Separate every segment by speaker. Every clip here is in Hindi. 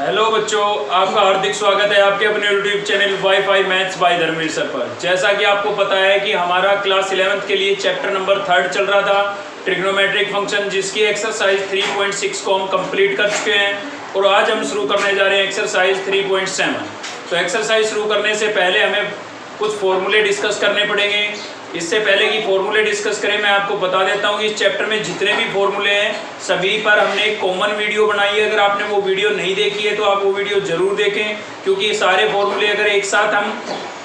Speaker 1: हेलो बच्चों, आपका हार्दिक स्वागत है आपके अपने YouTube channel WiFi maths by Dharmveer sir पर। जैसा कि आपको पता है कि हमारा क्लास 11th के लिए चैप्टर नंबर 3 चल रहा था, ट्रिग्नोमेट्रिक फंक्शन, जिसकी एक्सरसाइज 3.6 को हम कंप्लीट कर चुके हैं और आज हम शुरू करने जा रहे हैं एक्सरसाइज 3.7। तो एक्सरसाइज शुरू करने से पहले हमें कुछ फॉर्मूले डिस्कस करने पड़ेंगे। इससे पहले कि फॉर्मूले डिस्कस करें, मैं आपको बता देता हूँ कि इस चैप्टर में जितने भी फॉर्मूले हैं सभी पर हमने एक कॉमन वीडियो बनाई है। अगर आपने वो वीडियो नहीं देखी है तो आप वो वीडियो ज़रूर देखें, क्योंकि सारे फॉर्मूले अगर एक साथ हम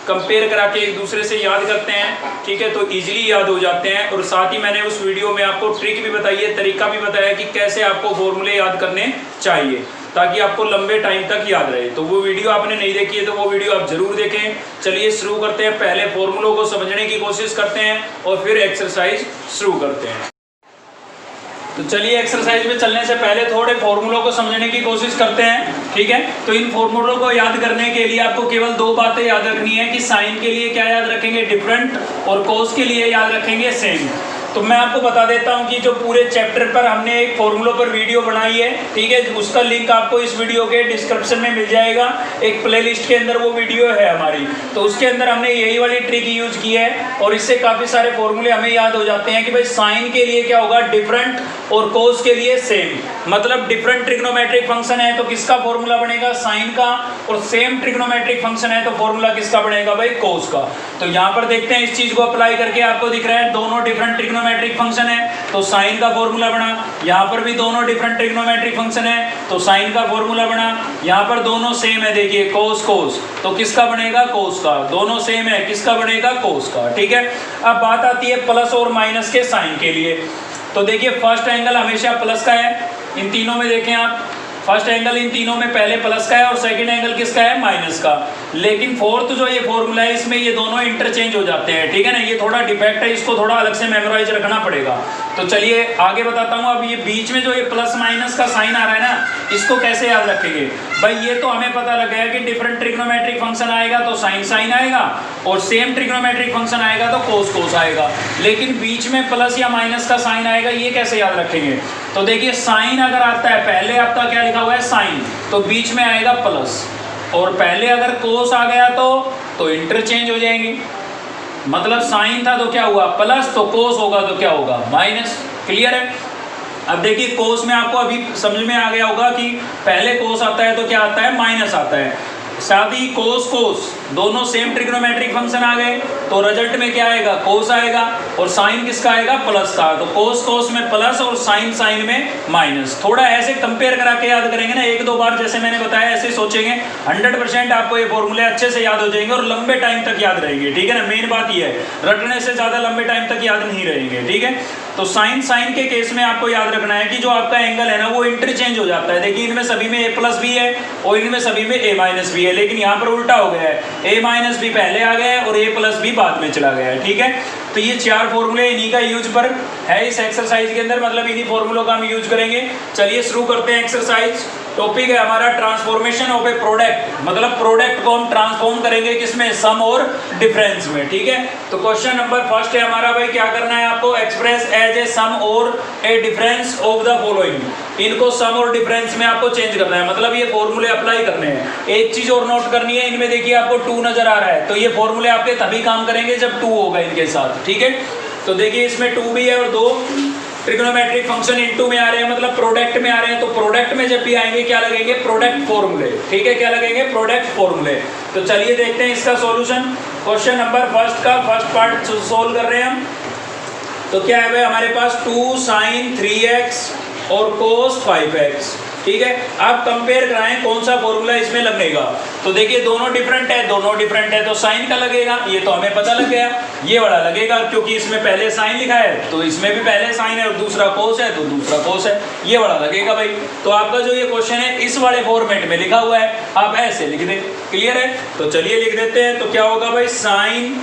Speaker 1: कंपेयर करा के एक दूसरे से याद करते हैं, ठीक है, तो इजीली याद हो जाते हैं। और साथ ही मैंने उस वीडियो में आपको ट्रिक भी बताई है, तरीका भी बताया कि कैसे आपको फॉर्मूले याद करने चाहिए ताकि आपको लंबे टाइम तक याद रहे। तो वो वीडियो आपने नहीं देखी है तो वो वीडियो आप जरूर देखें। चलिए शुरू करते हैं, पहले फॉर्मूलों को समझने की कोशिश करते हैं और फिर एक्सरसाइज शुरू करते हैं। तो चलिए एक्सरसाइज में चलने से पहले थोड़े फॉर्मूलों को समझने की कोशिश करते हैं, ठीक है। तो इन फॉर्मूलों को याद करने के लिए आपको केवल दो बातें याद रखनी है कि साइन के लिए क्या याद रखेंगे, डिफरेंट, और कोस के लिए याद रखेंगे सेम। तो मैं आपको बता देता हूं कि जो पूरे चैप्टर पर हमने एक फॉर्मूलों पर वीडियो बनाई है, ठीक है, उसका लिंक आपको इस वीडियो के डिस्क्रिप्शन में मिल जाएगा। एक प्लेलिस्ट के अंदर वो वीडियो है हमारी, तो उसके अंदर हमने यही वाली ट्रिक यूज की है और इससे काफ़ी सारे फॉर्मूले हमें याद हो जाते हैं कि भाई साइन के लिए क्या होगा, डिफरेंट, और कोस के लिए सेम। मतलब डिफरेंट ट्रिग्नोमेट्रिक फंक्शन है तो किसका फॉर्मूला बनेगा, साइन का, और सेम ट्रिग्नोमेट्रिक फंक्शन है तो फॉर्मूला किसका बनेगा भाई, कोस का। तो यहाँ पर देखते हैं, इस चीज़ को अप्लाई करके आपको दिख रहा है दोनों डिफरेंट ट्रिग्नोमेट्रिक फंक्शन है तो साइन का फॉर्मूला बना। यहाँ पर भी दोनों डिफरेंट ट्रिग्नोमेट्रिक फंक्शन है तो साइन का फॉर्मूला बना। यहाँ पर दोनों सेम है, देखिए कोस कोस, तो किसका बनेगा, कोस का। दोनों सेम है, किसका बनेगा, कोस का, ठीक है। अब बात आती है प्लस और माइनस के साइन के लिए। तो देखिए फर्स्ट एंगल हमेशा प्लस का है, इन तीनों में देखें आप, फर्स्ट एंगल इन तीनों में पहले प्लस का है और सेकंड एंगल किसका है, माइनस का। लेकिन फोर्थ जो ये फॉर्मूला है इसमें ये दोनों इंटरचेंज हो जाते हैं, ठीक है ना। ये थोड़ा डिफेक्ट है, इसको थोड़ा अलग से मेमोराइज रखना पड़ेगा। तो चलिए आगे बताता हूँ। अब ये बीच में जो ये प्लस माइनस का साइन आ रहा है ना, इसको कैसे याद रखेंगे भाई। ये तो हमें पता लग गया कि डिफरेंट ट्रिग्नोमेट्रिक फंक्शन आएगा तो साइन साइन आएगा और सेम ट्रिग्नोमेट्रिक फंक्शन आएगा तो कोस कोस आएगा। लेकिन बीच में प्लस या माइनस का साइन आएगा, ये कैसे याद रखेंगे। तो देखिए साइन अगर आता है, पहले आपका क्या लिखा हुआ है साइन, तो बीच में आएगा प्लस, और पहले अगर कोस आ गया तो इंटरचेंज हो जाएंगे। मतलब साइन था तो क्या हुआ प्लस, तो कोस होगा तो क्या होगा, माइनस। क्लियर है। अब देखिए कोस में आपको अभी समझ में आ गया होगा कि पहले कोस आता है तो क्या आता है, माइनस आता है। साथ ही कोस कोस दोनों सेम ट्रिग्नोमेट्रिक फंक्शन आ गए तो रिजल्ट में क्या आएगा, कोस आएगा, और साइन किसका आएगा, प्लस का। तो कोस कोस में प्लस और साइन साइन में माइनस। थोड़ा ऐसे कंपेयर करा के याद करेंगे ना एक दो बार, जैसे मैंने बताया ऐसे सोचेंगे, 100% आपको ये फॉर्मूले अच्छे से याद हो जाएंगे और लंबे टाइम तक याद रहेंगे, ठीक है ना। मेन बात ये है, रटने से ज़्यादा लंबे टाइम तक याद नहीं रहेंगे, ठीक है। तो साइन साइन के केस में आपको याद रखना है कि जो आपका एंगल है ना वो इंटरचेंज हो जाता है। देखिए इनमें सभी में ए प्लस भी है और इनमें सभी में ए माइनस भी है, लेकिन यहाँ पर उल्टा हो गया है, ए माइनस भी पहले आ गया है और ए प्लस भी बाद में चला गया है, ठीक है। तो ये चार फॉर्मूले इन्हीं का यूज पर है इस एक्सरसाइज के अंदर, मतलब इन्हीं फॉर्मूलों का हम यूज करेंगे। चलिए शुरू करते हैं एक्सरसाइज। टॉपिक है हमारा ट्रांसफॉर्मेशन ऑफ ए प्रोडक्ट, मतलब प्रोडक्ट को हम ट्रांसफॉर्म करेंगे किसमें, सम और डिफरेंस में, ठीक है। तो क्वेश्चन नंबर फर्स्ट है हमारा भाई, क्या करना है आपको, एक्सप्रेस एज ए सम और ए डिफरेंस ऑफ द फॉलोइंग। इनको सम और डिफरेंस में आपको चेंज करना है, मतलब ये फॉर्मूले अप्लाई करने हैं। एक चीज और नोट करनी है, इनमें देखिए आपको 2 नजर आ रहा है, तो ये फॉर्मूले आपके तभी काम करेंगे जब 2 होगा इनके साथ, ठीक है। तो देखिए इसमें 2 भी है और 2 ट्रिग्नोमेट्रिक फंक्शन इनटू में आ रहे हैं, मतलब प्रोडक्ट में आ रहे हैं। तो प्रोडक्ट में जब भी आएंगे क्या लगेंगे, प्रोडक्ट फॉर्मूले, ठीक है, क्या लगेंगे, प्रोडक्ट फॉर्मूले। तो चलिए देखते हैं इसका सॉल्यूशन। क्वेश्चन नंबर फर्स्ट का फर्स्ट पार्ट सोल्व कर रहे हैं हम। तो क्या है भाई हमारे पास 2 sin 3x और cos 5x, ठीक है। आप कंपेयर कराएं कौन सा फॉर्मूला इसमें लगेगा। तो देखिए दोनों डिफरेंट है, दोनों डिफरेंट है तो साइन का लगेगा, ये तो हमें पता लग गया। ये वाला लगेगा क्योंकि इसमें पहले साइन लिखा है तो इसमें भी पहले साइन है, और दूसरा कोस है तो दूसरा कोस है, ये वाला लगेगा भाई। तो आपका जो ये क्वेश्चन है इस वाले फॉर्मेट में लिखा हुआ है, आप ऐसे लिख दें। क्लियर है। तो चलिए लिख देते हैं। तो क्या होगा भाई, साइन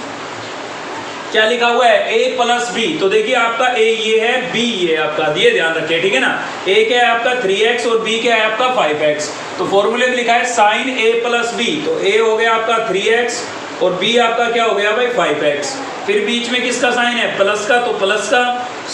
Speaker 1: क्या लिखा हुआ है, a प्लस बी। तो देखिए आपका a ये है, b ये है आपका, ये ध्यान रखिए, ठीक है ना। a क्या है आपका 3x और b क्या है आपका 5x। तो फॉर्मूले में लिखा है साइन a प्लस बी, तो a हो गया आपका 3x और b आपका क्या हो गया भाई 5x। फिर बीच में किसका साइन है, प्लस का, तो प्लस का,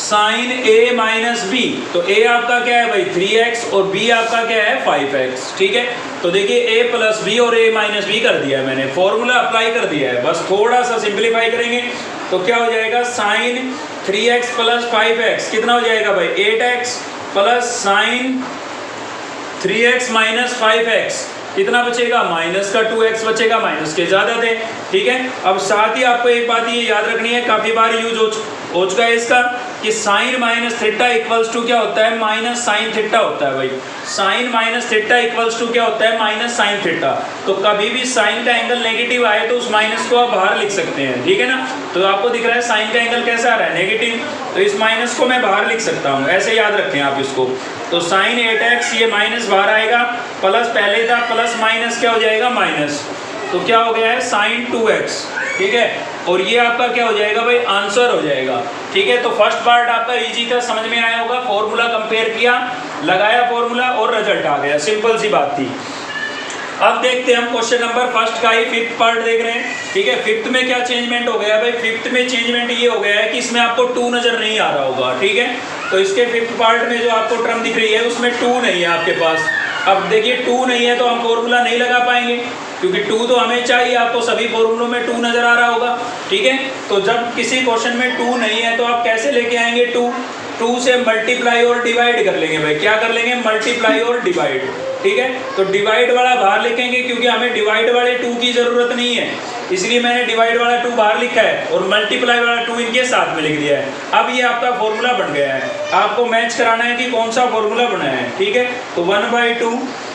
Speaker 1: साइन ए माइनस बी। तो ए आपका क्या है भाई 3x और बी आपका क्या है 5x। ठीक है, तो देखिए ए प्लस बी और ए माइनस बी कर दिया है मैंने, फॉर्मूला अप्लाई कर दिया है। बस थोड़ा सा सिंप्लीफाई करेंगे तो क्या हो जाएगा, साइन 3x प्लस 5x कितना हो जाएगा भाई 8x plus sign 3x minus 5x कितना बचेगा, माइनस का 2x बचेगा, माइनस के ज़्यादा थे। ठीक है, अब साथ ही आपको एक बात ये याद रखनी है, काफ़ी बार यूज हो चुका है इसका, कि sine minus theta equals to क्या होता है, माइनस साइन थीटा होता है भाई। Sine minus theta equals to क्या होता है, माइनस साइन थीटा। तो कभी भी साइन का एंगल नेगेटिव आए तो उस माइनस को आप बाहर लिख सकते हैं। ठीक है ना, तो आपको दिख रहा है साइन का एंगल कैसा आ रहा है, नेगेटिव, तो इस माइनस को मैं बाहर लिख सकता हूँ, ऐसे याद रखें आप इसको। तो साइन 8x ये माइनस बाहर आएगा, प्लस पहले था प्लस माइनस क्या हो जाएगा माइनस, तो क्या हो गया है साइन 2x। ठीक है, और ये आपका क्या हो जाएगा भाई, आंसर हो जाएगा। ठीक है, तो फर्स्ट पार्ट आपका इजी था, समझ में आया होगा, फॉर्मूला कंपेयर किया, लगाया फॉर्मूला और रिजल्ट आ गया, सिंपल सी बात थी। अब देखते हैं हम क्वेश्चन नंबर फर्स्ट का ही फिफ्थ पार्ट देख रहे हैं। ठीक है, फिफ्थ में क्या चेंजमेंट हो गया भाई, फिफ्थ में चेंजमेंट ये हो गया है कि इसमें आपको 2 नजर नहीं आ रहा होगा। ठीक है, तो इसके फिफ्थ पार्ट में जो आपको टर्म दिख रही है उसमें 2 नहीं है आपके पास। अब देखिए 2 नहीं है तो हम फॉर्मूला नहीं लगा पाएंगे, क्योंकि 2 तो हमें चाहिए, आपको सभी फॉर्मूलों में 2 नजर आ रहा होगा। ठीक है, तो जब किसी क्वेश्चन में 2 नहीं है तो आप कैसे लेके आएंगे 2 से मल्टीप्लाई और डिवाइड कर लेंगे भाई, क्या कर लेंगे, मल्टीप्लाई और डिवाइड। ठीक है, तो डिवाइड वाला बाहर लिखेंगे क्योंकि हमें डिवाइड वाले 2 की ज़रूरत नहीं है, इसलिए मैंने डिवाइड वाला 2 बाहर लिखा है और मल्टीप्लाई वाला 2 इनके साथ में लिख दिया है। अब ये आपका फॉर्मूला बन गया है, आपको मैच कराना है कि कौन सा फॉर्मूला बना है। ठीक है, तो 1/2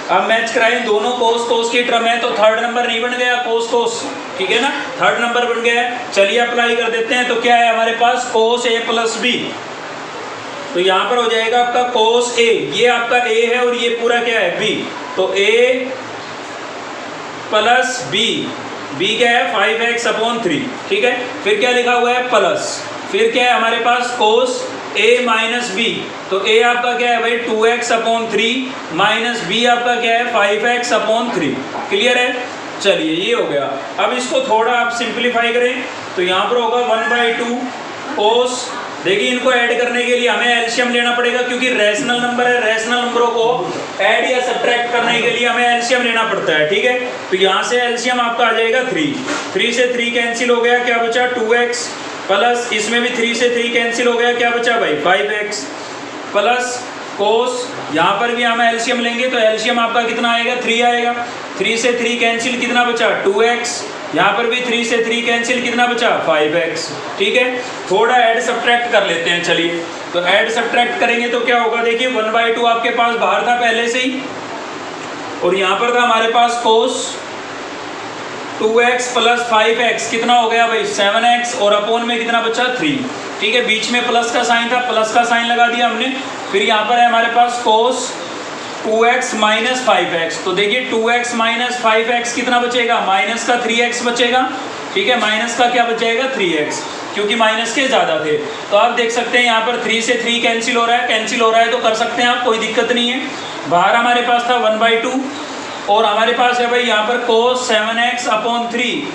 Speaker 1: अब मैच कराएं, दोनों कोस की टर्म है तो थर्ड नंबर नहीं बन गया, कोस। ठीक है ना, थर्ड नंबर बन गया है। चलिए अप्लाई कर देते हैं, तो क्या है हमारे पास कोस a प्लस बी, तो यहाँ पर हो जाएगा आपका कोस a, ये आपका a है और ये पूरा क्या है b, तो a प्लस b क्या है 5x/3। ठीक है, फिर क्या लिखा हुआ है प्लस, फिर क्या है हमारे पास कोस a माइनस बी, तो a आपका क्या है भाई 2x/3 माइनस b आपका क्या है 5x/3। क्लियर है, चलिए ये हो गया। अब इसको थोड़ा आप सिंप्लीफाई करें तो यहाँ पर होगा 1/2 कोस, देखिए इनको ऐड करने के लिए हमें एलसीएम लेना पड़ेगा, क्योंकि रैशनल नंबर है, रैशनल नंबरों को ऐड या सब्ट्रैक्ट करने के लिए हमें एलसीएम लेना पड़ता है। ठीक है, तो यहाँ से एलसीएम आपका आ जाएगा 3 से 3 कैंसिल हो गया, क्या बचा 2x, प्लस इसमें भी 3 से 3 कैंसिल हो गया, क्या बचा भाई 5x, प्लस कोस, यहाँ पर भी हम एलसीएम लेंगे तो एलसीएम आपका कितना आएगा 3 आएगा, 3 से 3 कैंसिल कितना बचा 2x, यहाँ पर भी 3 से 3 कैंसिल कितना बचा 5x। ठीक है, थोड़ा ऐड सब्ट्रैक्ट कर लेते हैं। चलिए, तो ऐड सब्ट्रैक्ट करेंगे तो क्या होगा, देखिए 1/2 आपके पास बाहर था पहले से ही, और यहाँ पर था हमारे पास कोस 2x प्लस 5x कितना हो गया भाई 7x, और अपोन में कितना बचा 3। ठीक है, बीच में प्लस का साइन था, प्लस का साइन लगा दिया हमने। फिर यहाँ पर है हमारे पास कोस 2x माइनस 5x, तो देखिए 2x माइनस 5x कितना बचेगा, माइनस का 3x बचेगा। ठीक है, माइनस का क्या बचेगा 3x, क्योंकि माइनस के ज़्यादा थे। तो आप देख सकते हैं यहाँ पर 3 से 3 कैंसिल हो रहा है, तो कर सकते हैं आप, कोई दिक्कत नहीं है। बाहर हमारे पास था 1/2 और हमारे पास है भाई यहाँ पर कोस 7x/3,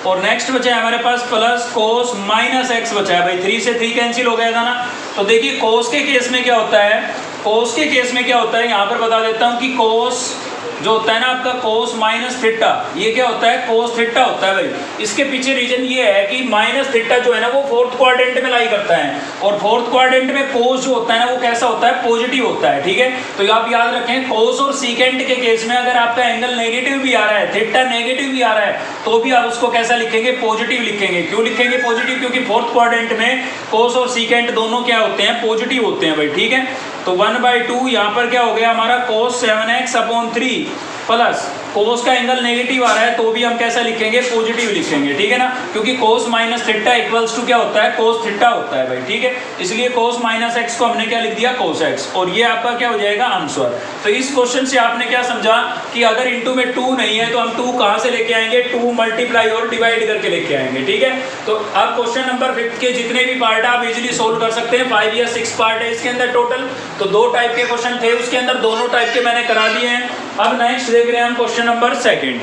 Speaker 1: और नेक्स्ट बचा है हमारे पास प्लस कोस माइनस x बचा है भाई, 3 से 3 कैंसिल हो गया था ना। तो देखिए कोस के केस में क्या होता है, कोस के केस में क्या होता है, यहाँ पर बता देता हूँ कि कोस जो होता है ना आपका कोस माइनस थीटा, ये क्या होता है कोस थीटा होता है भाई। इसके पीछे रीजन ये है कि माइनस थीटा जो है ना वो फोर्थ क्वाड्रेंट में लाई करता है, और फोर्थ क्वाड्रेंट में कोस जो होता है ना वो कैसा होता है, पॉजिटिव होता है। ठीक है, तो आप याद रखें कोस और सीकेंट के केस में अगर आपका एंगल नेगेटिव भी आ रहा है, थीटा नेगेटिव भी आ रहा है, तो भी आप उसको कैसा लिखेंगे, पॉजिटिव लिखेंगे। क्यों लिखेंगे पॉजिटिव, क्योंकि फोर्थ क्वाड्रेंट में कोस और सीकेंट दोनों क्या होते हैं, पॉजिटिव होते हैं भाई। ठीक है, तो 1/2 यहाँ पर क्या हो गया हमारा कोस 7x/3 प्लस कोस का एंगल नेगेटिव आ रहा है तो भी हम कैसा लिखेंगे, पॉजिटिव लिखेंगे। ठीक है ना, क्योंकि cos minus theta equals to क्या होता है, कोस थीटा होता है भाई। ठीक है, इसलिए कोस माइनस एक्स को हमने क्या लिख दिया, कोस एक्स, और ये आपका क्या हो जाएगा आंसर। तो इस क्वेश्चन से आपने क्या समझा कि अगर इंटू में 2 नहीं है तो हम 2 कहाँ से लेके आएंगे, 2 मल्टीप्लाई और डिवाइड करके लेके आएंगे। ठीक है, तो अब क्वेश्चन नंबर 5 के जितने भी पार्ट आप इजीली सोल्व कर सकते हैं, 5 या 6 पार्ट है इसके अंदर टोटल। तो 2 टाइप के क्वेश्चन थे उसके अंदर, दोनों टाइप के मैंने करा दिए हैं। अब नेक्स्ट देख रहे हैं हम क्वेश्चन नंबर 2।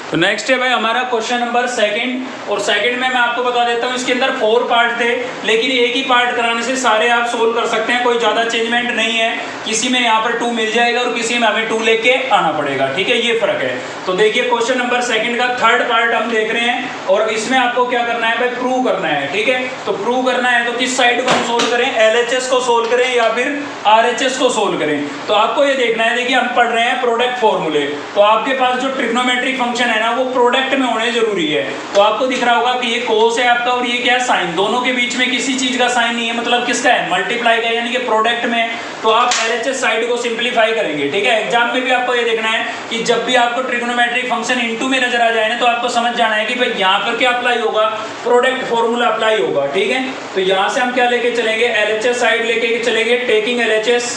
Speaker 1: तो नेक्स्ट है भाई हमारा क्वेश्चन नंबर सेकंड, और सेकंड में मैं आपको बता देता हूँ इसके अंदर 4 पार्ट थे, लेकिन एक ही पार्ट कराने से सारे आप सोल्व कर सकते हैं, कोई ज़्यादा चेंजमेंट नहीं है। किसी में यहाँ पर 2 मिल जाएगा और किसी में हमें 2 लेके आना पड़ेगा, ठीक है, ये फर्क है। तो देखिए क्वेश्चन नंबर सेकंड का थर्ड पार्ट हम देख रहे हैं, और इसमें आपको क्या करना है भाई, प्रूव करना है, ठीक है। तो प्रूव करना है तो किस साइड को हम सोल्व करें, LHS को सोल्व करें या फिर RHS को सोल्व करें। तो आपको ये देखना है, देखिए हम पढ़ रहे हैं प्रोडक्ट फॉर्मूले, तो आपके पास जो ट्रिग्नोमेट्रिक फंक्शन है ना वो प्रोडक्ट में होने जरूरी है। तो आपको दिख रहा होगा कि ये कोस है आपका और ये क्या है, साइन, दोनों के बीच में किसी चीज का साइन नहीं है, मतलब किसका है, मल्टीप्लाई का, यानी कि प्रोडक्ट में। तो आप LHS साइड को सिंप्लीफाई करेंगे, ठीक है। एग्जाम में भी आपको ये देखना है कि जब भी आपको ट्रिग्नोमेट्रिक फंक्शन इनटू में नजर आ जाए ना, तो आपको समझ जाना है कि भाई यहाँ पर क्या अप्लाई होगा, प्रोडक्ट फॉर्मूला अप्लाई होगा, ठीक है। तो यहाँ से हम क्या लेके चलेंगे, LHS साइड लेके चलेंगे, टेकिंग LHS,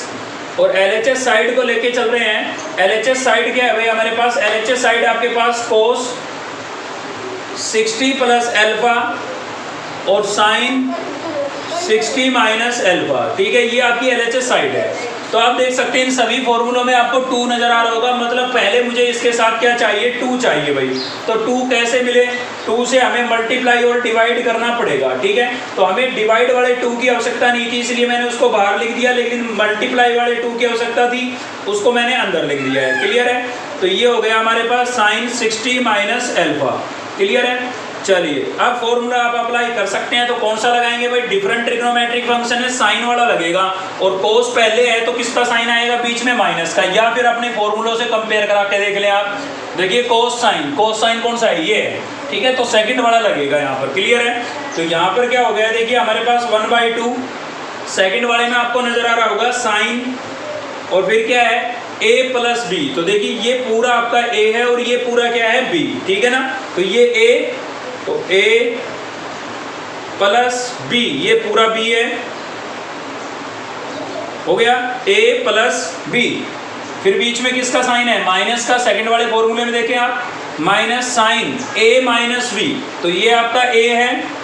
Speaker 1: और LHS साइड को लेके चल रहे हैं। LHS साइड क्या है भाई हमारे पास, LHS साइड आपके पास कोस 60 प्लस एल्फा और साइन 60 माइनस एल्फा, ठीक है, ये आपकी LHS साइड है। तो आप देख सकते हैं इन सभी फॉर्मूलों में आपको 2 नजर आ रहा होगा, मतलब पहले मुझे इसके साथ क्या चाहिए, 2 चाहिए भाई। तो 2 कैसे मिले, 2 से हमें मल्टीप्लाई और डिवाइड करना पड़ेगा, ठीक है। तो हमें डिवाइड वाले 2 की आवश्यकता नहीं थी, इसलिए मैंने उसको बाहर लिख दिया, लेकिन मल्टीप्लाई वाले 2 की आवश्यकता थी, उसको मैंने अंदर लिख दिया है, क्लियर है। तो ये हो गया हमारे पास साइन 60 माइनस एल्फा, क्लियर है। चलिए अब फॉर्मूला आप अप्लाई कर सकते हैं, तो कौन सा लगाएंगे भाई, डिफरेंट ट्रिग्नोमेट्रिक फंक्शन है, साइन वाला लगेगा, और कोस पहले है तो किसका साइन आएगा, बीच में माइनस का, या फिर अपने फॉर्मूलों से कंपेयर करा के देख लें आप। देखिए कोस साइन कौन सा है, ये है, ठीक है, तो सेकंड वाला लगेगा यहाँ पर, क्लियर है। तो यहाँ पर क्या हो गया, देखिए हमारे पास 1/2, सेकंड वाले में आपको नजर आ रहा होगा साइन, और फिर क्या है a प्लस बी। तो देखिए ये पूरा आपका a है और ये पूरा क्या है b, ठीक है ना। तो ये a, तो a प्लस b, ये पूरा b है, हो गया a प्लस b। फिर बीच में किसका साइन है, माइनस का, सेकंड वाले फॉर्मूले में देखें आप, minus sine a minus b, तो ये आपका a है,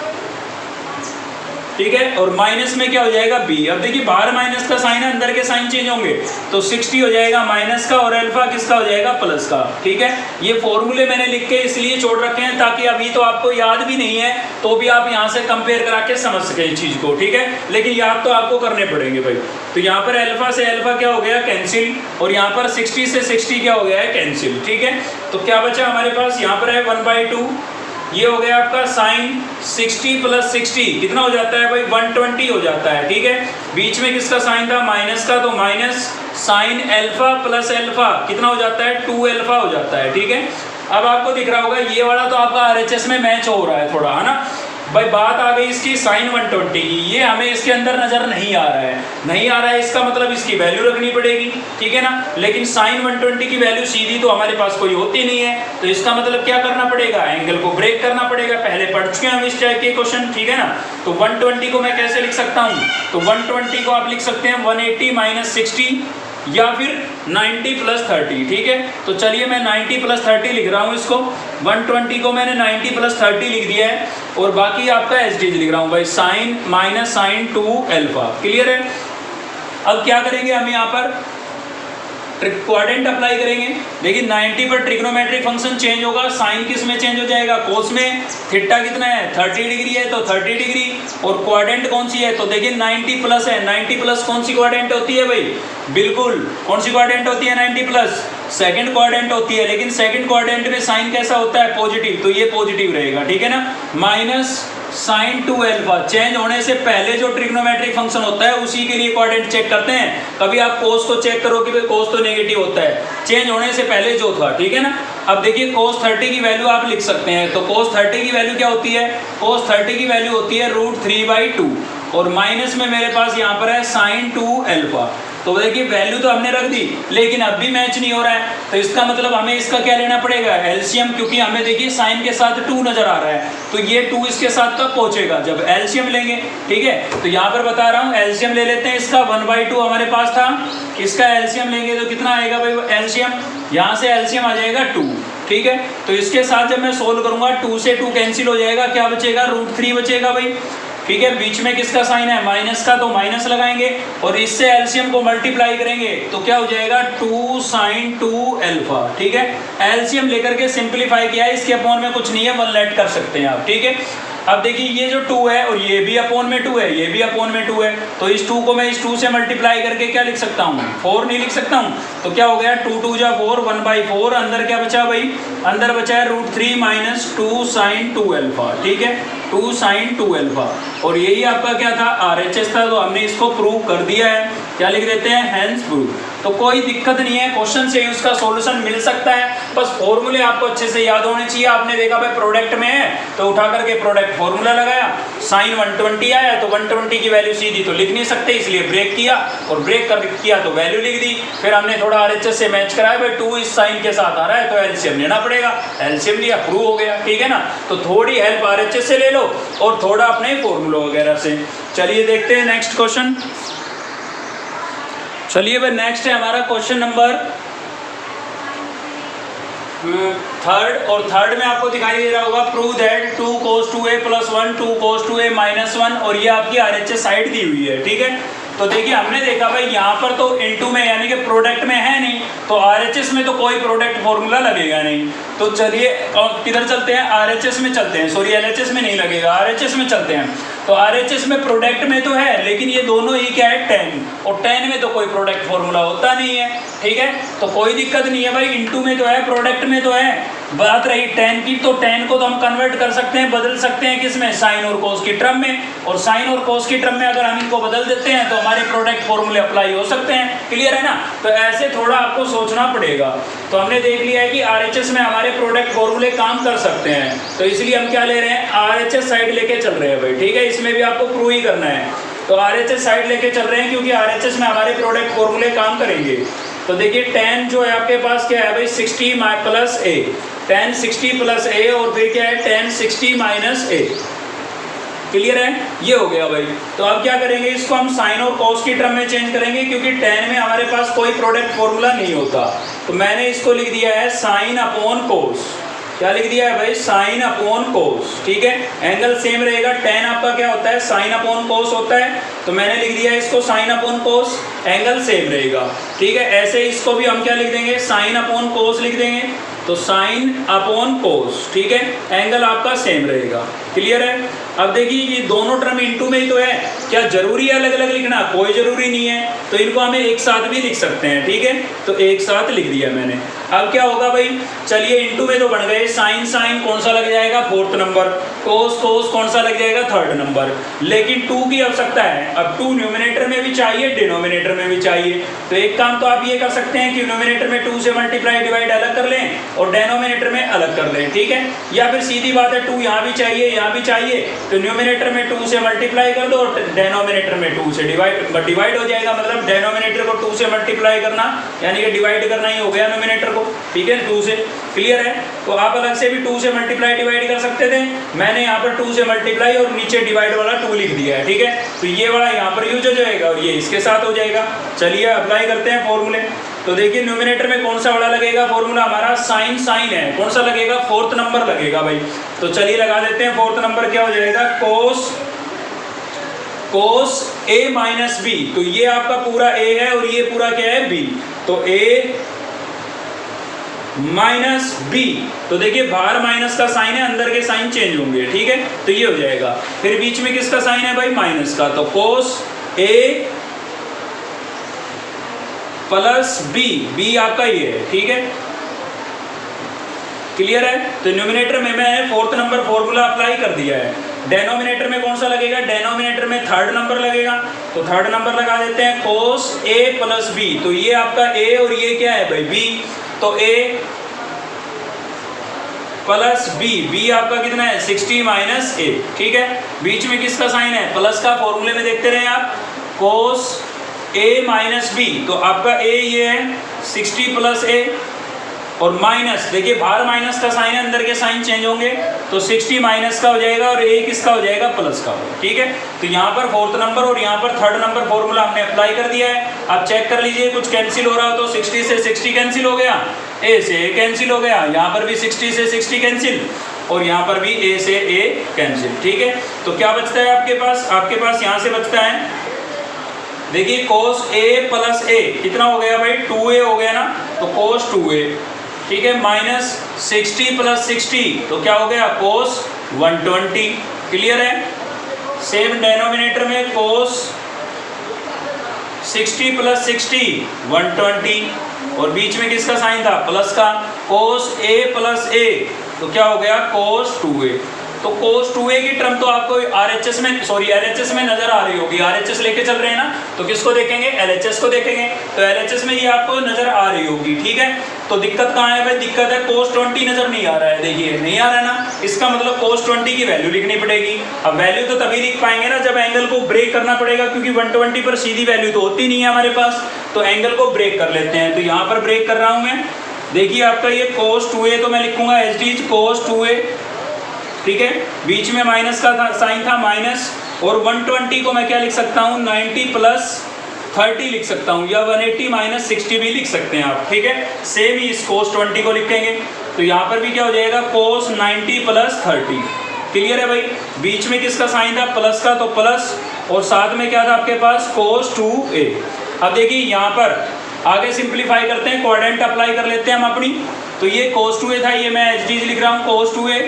Speaker 1: ठीक है, और माइनस में क्या हो जाएगा b। अब देखिए बाहर माइनस का साइन है, अंदर के साइन चेंज होंगे, तो 60 हो जाएगा माइनस का, और अल्फा किसका हो जाएगा, प्लस का, ठीक है। ये फॉर्मूले मैंने लिख के इसलिए छोड़ रखे हैं ताकि अभी तो आपको याद भी नहीं है, तो भी आप यहाँ से कंपेयर करा के समझ सके इस चीज को, ठीक है, लेकिन याद तो आपको करने पड़ेंगे भाई। तो यहाँ पर अल्फा से अल्फा क्या हो गया, कैंसिल, और यहाँ पर 60 से 60 क्या हो गया है, कैंसिल, ठीक है। तो क्या बचा हमारे पास, यहाँ पर है 1/2, ये हो गया आपका साइन 60 प्लस 60 कितना हो जाता है भाई, 120 हो जाता है, ठीक है। बीच में किसका साइन था, माइनस का, तो minus sine alpha plus alpha कितना हो जाता है, 2 एल्फा हो जाता है, ठीक है। अब आपको दिख रहा होगा ये वाला तो आपका RHS में मैच हो रहा है थोड़ा, है ना भाई। बात आ गई इसकी साइन 120 की, ये हमें इसके अंदर नजर नहीं आ रहा है, नहीं आ रहा है, इसका मतलब इसकी वैल्यू रखनी पड़ेगी, ठीक है ना। लेकिन साइन 120 की वैल्यू सीधी तो हमारे पास कोई होती नहीं है, तो इसका मतलब क्या करना पड़ेगा, एंगल को ब्रेक करना पड़ेगा। पहले पढ़ चुके हैं हम इस टाइप के क्वेश्चन, ठीक है ना। तो 120 को मैं कैसे लिख सकता हूँ, तो 120 को आप लिख सकते हैं 180 माइनस 60 या फिर 90 प्लस 30, ठीक है। तो चलिए मैं 90 प्लस 30 लिख रहा हूँ इसको, 120 को मैंने 90 प्लस 30 लिख दिया है, और बाकी आपका एसडीज लिख रहा हूँ भाई, sine minus sine 2 alpha, clear है। अब क्या करेंगे हम यहाँ पर, क्वाड्रेंट अप्लाई करेंगे। देखिए 90 पर ट्रिग्नोमेट्रिक फंक्शन चेंज होगा, साइन किस में चेंज हो जाएगा, कोस में। थीटा कितना है, 30 डिग्री है, तो 30 डिग्री, और क्वाड्रेंट कौन सी है, तो देखिए 90 प्लस है, 90 प्लस कौन सी क्वाड्रेंट होती है भाई, बिल्कुल कौन सी क्वाड्रेंट होती है, 90 प्लस सेकंड क्वाड्रेंट होती है, लेकिन सेकंड क्वाड्रेंट में साइन कैसा होता है, पॉजिटिव, तो ये पॉजिटिव रहेगा, ठीक है ना। माइनस साइन 2 एल्फा, चेंज होने से पहले जो ट्रिग्नोमेट्रिक फंक्शन होता है उसी के लिए क्वाड्रेंट चेक करते हैं। कभी आप कोस को चेक करो कि भाई कोस तो नेगेटिव होता है, चेंज होने से पहले जो था, ठीक है ना। अब देखिए कोस 30 की वैल्यू आप लिख सकते हैं, तो कोस 30 की वैल्यू क्या होती है, कोस 30 की वैल्यू होती है √3/2, और माइनस में मेरे पास यहाँ पर है साइन 2 एल्फा। तो देखिए वैल्यू तो हमने रख दी, लेकिन अब भी मैच नहीं हो रहा है, तो इसका मतलब हमें इसका क्या लेना पड़ेगा, एलसीएम, क्योंकि हमें देखिए साइन के साथ 2 नजर आ रहा है, तो ये 2 इसके साथ कब पहुंचेगा, जब एलसीएम लेंगे, ठीक है। तो यहाँ पर बता रहा हूँ एलसीएम ले लेते हैं, इसका 1/2 हमारे पास था, इसका एलसीएम लेंगे तो कितना आएगा भाई एलसीएम, यहाँ से एलसीएम आ जाएगा 2, ठीक है। तो इसके साथ जब मैं सोल्व करूंगा 2 से 2 कैंसिल हो जाएगा, क्या बचेगा, √3 बचेगा भाई। ठीक है, बीच में किसका साइन है, माइनस का, तो माइनस लगाएंगे और इससे एलसीएम को मल्टीप्लाई करेंगे तो क्या हो जाएगा 2 sin 2 अल्फा। ठीक है, एलसीएम लेकर के सिंपलीफाई किया है, इसके अपॉन में कुछ नहीं है, 1 लेट कर सकते हैं आप। ठीक है, अब देखिए ये जो 2 है और ये भी अपॉन में 2 है, ये भी अपॉन में 2 है, तो इस 2 को मैं इस 2 से मल्टीप्लाई करके क्या लिख सकता हूँ, 4 नहीं लिख सकता हूँ, तो क्या हो गया 2 2 जा 4, 1/4, अंदर क्या बचा भाई, अंदर बचा है √3 माइनस 2 sin 2 अल्फा। ठीक है, 2 sin 2 अल्फा, और यही आपका क्या था, RHS था, तो हमने इसको प्रूव कर दिया है। क्या लिख देते हैं, हैंस प्रूव। तो कोई दिक्कत नहीं है, क्वेश्चन से उसका सॉल्यूशन मिल सकता है, बस फॉर्मूले आपको अच्छे से याद होने चाहिए। आपने देखा भाई प्रोडक्ट में है तो उठा करके प्रोडक्ट फॉर्मूला लगाया, साइन 120 आया तो 120 की वैल्यू सीधी तो लिख नहीं सकते, इसलिए ब्रेक किया और ब्रेक कर किया तो वैल्यू लिख दी। फिर हमने थोड़ा RHS से मैच कराया, भाई 2 इस साइन के साथ आ रहा है तो एलसीएम लेना पड़ेगा, एलसीएम लिया, प्रूव हो गया। ठीक है ना, तो थोड़ी हेल्प RHS से ले लो और थोड़ा अपने फॉर्मूला वगैरह से। चलिए देखते हैं नेक्स्ट क्वेश्चन। चलिए भाई नेक्स्ट है हमारा क्वेश्चन नंबर 3, और 3 में आपको दिखाई दे रहा होगा prove that 2 cos 2a + 1 2 cos 2a - 1, और ये आपकी RHS साइड दी हुई है। ठीक है, तो देखिए हमने देखा भाई यहाँ पर तो इनटू में यानी कि प्रोडक्ट में है नहीं, तो RHS में तो कोई प्रोडक्ट फॉर्मूला लगेगा नहीं। तो चलिए किधर चलते हैं, RHS में चलते हैं, सॉरी LHS में नहीं लगेगा, RHS में चलते हैं। तो RHS में प्रोडक्ट में तो है, लेकिन ये दोनों ही क्या है, tan, और tan में तो कोई प्रोडक्ट फॉर्मूला होता नहीं है। ठीक है, तो कोई दिक्कत नहीं है भाई, इनटू में तो है, प्रोडक्ट में तो है। बात रही tan की, तो tan को तो हम कन्वर्ट कर सकते हैं, बदल सकते हैं किसमें, साइन और कोस की टर्म में, और साइन और कोस की टर्म में अगर हम इनको बदल देते हैं तो हमारे प्रोडक्ट फॉर्मूले अप्लाई हो सकते हैं। क्लियर है ना, तो ऐसे थोड़ा आपको सोचना पड़ेगा। तो हमने देख लिया है कि RHS में हमारे प्रोडक्ट फॉर्मूले काम कर सकते हैं, तो इसलिए हम क्या ले रहे हैं, RHS साइड लेके चल रहे हैं भाई। ठीक है, इसमें भी आपको प्रूव ही करना है, तो RHS साइड लेके चल रहे हैं क्योंकि RHS में हमारे प्रोडक्ट फॉर्मूले काम करेंगे। तो देखिए tan जो है आपके पास क्या है भाई, 60 + a, tan 60 + a, और फिर क्या है tan 60 - a। क्लियर है, ये हो गया भाई। तो अब क्या करेंगे, इसको हम साइन और कॉस की टर्म में चेंज करेंगे, क्योंकि tan में हमारे पास कोई प्रोडक्ट फॉर्मूला नहीं होता। तो मैंने इसको लिख दिया है साइन अपॉन कोस। क्या लिख दिया है भाई, साइन अपॉन कोस। ठीक है, एंगल सेम रहेगा, tan आपका क्या होता है, साइन अपॉन कोस होता है, तो मैंने लिख दिया है इसको साइन अपॉन कोस, एंगल सेम रहेगा। ठीक है, ऐसे इसको भी हम क्या लिख देंगे, साइन अपॉन कोस लिख देंगे, तो साइन अपॉन कोस। ठीक है, एंगल आपका सेम रहेगा। क्लियर है, अब देखिए ये दोनों टर्म इनटू में ही तो है, क्या जरूरी है अलग अलग लिखना, कोई जरूरी नहीं है, तो इनको हमें एक साथ भी लिख सकते हैं। ठीक है, तो एक साथ लिख दिया मैंने। अब क्या होगा भाई, चलिए इनटू में तो बन गए, साइन साइन कौन सा लग जाएगा, 4th नंबर, कोस कोस कौन सा लग जाएगा, 3rd नंबर, लेकिन 2 की आवश्यकता है। अब 2 न्यूमिनेटर में भी चाहिए, डिनोमिनेटर में भी चाहिए, तो एक काम तो आप ये कर सकते हैं कि न्यूमिनेटर में 2 से मल्टीप्लाई डिवाइड अलग कर लें और डिनोमिनेटर में अलग कर लें। ठीक है, या फिर सीधी बात है 2 यहाँ भी चाहिए, यहाँ भी चाहिए, तो न्यूमिनेटर में 2 से मल्टीप्लाई कर दो और डिनोमिनेटर में 2 से डिवाइड हो जाएगा, मतलब डिनोमिनेटर को 2 से मल्टीप्लाई करना यानी कि डिवाइड करना ही हो गया न्यूमिनेटर को। ठीक है, 2 से। क्लियर है, तो आप अलग से भी 2 से मल्टीप्लाई डिवाइड कर सकते थे, मैंने यहाँ पर 2 से मल्टीप्लाई और नीचे डिवाइड वाला 2 लिख दिया है। ठीक है, तो ये वाला यहाँ पर यूज हो जाएगा और ये इसके साथ हो जाएगा। चलिए अप्लाई करते हैं फॉर्मूले। तो देखिए न्यूमिनेटर में कौन सा वाला लगेगा फॉर्मूला, हमारा साइन साइन है, कौन सा लगेगा, 4th नंबर लगेगा भाई। तो चलिए लगा देते हैं, 4th नंबर क्या हो जाएगा, कोस a - b, तो ये आपका पूरा a है और ये पूरा क्या है, b, तो a - b, तो देखिए बाहर माइनस का साइन है, अंदर के साइन चेंज होंगे। ठीक है, तो ये हो जाएगा। फिर बीच में किसका साइन है भाई, माइनस का, तो कोस a + b आपका ये है। ठीक है, क्लियर है, तो न्यूमिनेटर में मैंने 4th नंबर फॉर्मूला अप्लाई कर दिया है। डेनोमिनेटर में कौन सा लगेगा, डेनोमिनेटर में 3rd नंबर लगेगा, तो 3rd नंबर लगा देते हैं, कोस a + b, तो ये आपका a और ये क्या है भाई, b, तो a + b आपका कितना है, 60 - a। ठीक है, बीच में किसका साइन है, प्लस का, फॉर्मूले में देखते रहे आप, कोस a - b, तो आपका a ये है 60 + a, और माइनस, देखिए बाहर माइनस का साइन है, अंदर के साइन चेंज होंगे, तो 60 माइनस का हो जाएगा और a किसका हो जाएगा, प्लस का। ठीक है, तो यहाँ पर 4th नंबर और यहाँ पर 3rd नंबर फॉर्मूला हमने अप्लाई कर दिया है। अब चेक कर लीजिए, कुछ कैंसिल हो रहा हो तो 60 से 60 कैंसिल हो गया, a से a कैंसिल हो गया, यहाँ पर भी 60 से 60 कैंसिल, और यहाँ पर भी ए से ए कैंसिल, ठीक है। तो क्या बचता है आपके पास यहाँ से बचता है, देखिए cos a प्लस a कितना हो गया भाई, 2a हो गया ना, तो cos 2a, ठीक है, माइनस 60 प्लस 60 तो क्या हो गया cos 120, क्लियर है। सेम डेनोमिनेटर में cos 60 प्लस 60 120, और बीच में किसका साइन था, प्लस का, cos a प्लस a तो क्या हो गया cos 2a। तो cos 2a की टर्म तो आपको RHS में LHS में नजर आ रही होगी, RHS लेके चल रहे हैं ना, तो किसको देखेंगे, LHS को देखेंगे, तो LHS में ये आपको नजर आ रही होगी, ठीक है। तो दिक्कत कहाँ है भाई, दिक्कत है cos 20 नजर नहीं आ रहा है, देखिए नहीं आ रहा है ना, इसका मतलब cos 20 की वैल्यू लिखनी पड़ेगी। अब वैल्यू तो तभी लिख पाएंगे ना जब एंगल को ब्रेक करना पड़ेगा, क्योंकि 120 पर सीधी वैल्यू तो होती नहीं है हमारे पास, तो एंगल को ब्रेक कर लेते हैं। तो यहाँ पर ब्रेक कर रहा हूँ मैं, देखिए आपका ये cos 2a तो मैं लिखूंगा as it is cos 2a, ठीक है, बीच में माइनस का साइन था माइनस, और 120 को मैं क्या लिख सकता हूँ 90 प्लस 30 लिख सकता हूँ, या 180 माइनस 60 भी लिख सकते हैं आप, ठीक है। सेम ही इस cos 20 को लिखेंगे, तो यहाँ पर भी क्या हो जाएगा cos 90 प्लस 30, क्लियर है भाई। बीच में किसका साइन था, प्लस का, तो प्लस, और साथ में क्या था आपके पास cos 2a। अब देखिए यहाँ पर आगे सिंप्लीफाई करते हैं, क्वाड्रेंट अप्लाई कर लेते हैं हम अपनी, तो ये cos 2a था, ये मैं एच लिख रहा हूँ cos 2a,